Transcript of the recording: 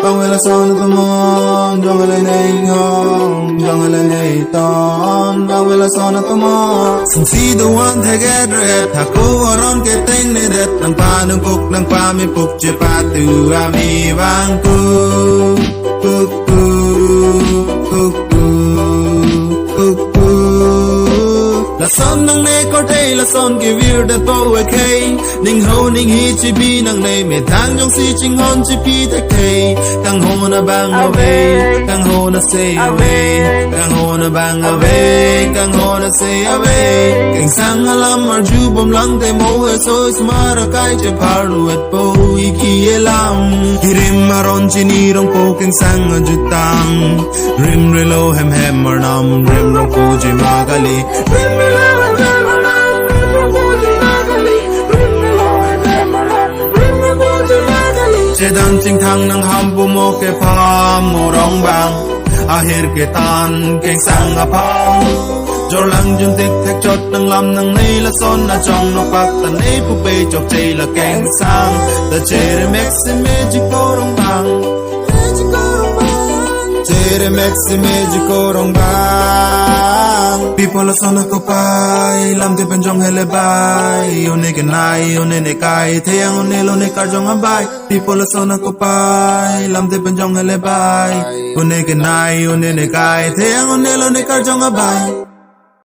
Bang vela son to mon jong le nei hong jong le nei ton bang vela son to mon sing see the one together tha ko ron ke teng ne det nang pa mi puk che pa tu a mi bang ku La son nang ne ko te la son ki vir det po we kay ning ho ning hi chi bi nang nei me thang jong si ching hon chi pi te kay kang ho na bang away kang ho na say away kang ho na bang away kang ho na say away kang sang alam mar ju bom lang te mo he so smara kai che par lu et po I ki elam kirim maron chi ni rong po kang sang ju tang rim relo hem hem mar nam rim rong po ji magali Chedan ching thang nang ham bu mo ke pham mo rong bang ahir ke tan keng sang a pham jor lang jun tik thek chot nang lam nang nei la son na chong no pak ta nei pu pe chok chei la keng sang the chere maxi magico rong bang chere maxi magico rong bang people la son ko pai lam de pen jong hele bai one ke nai one ne kai theyang one lo ne kar jong bai people la son ko pai lam de pen jong hele bai one ke nai one ne kai theyang one lo ne kar jong bai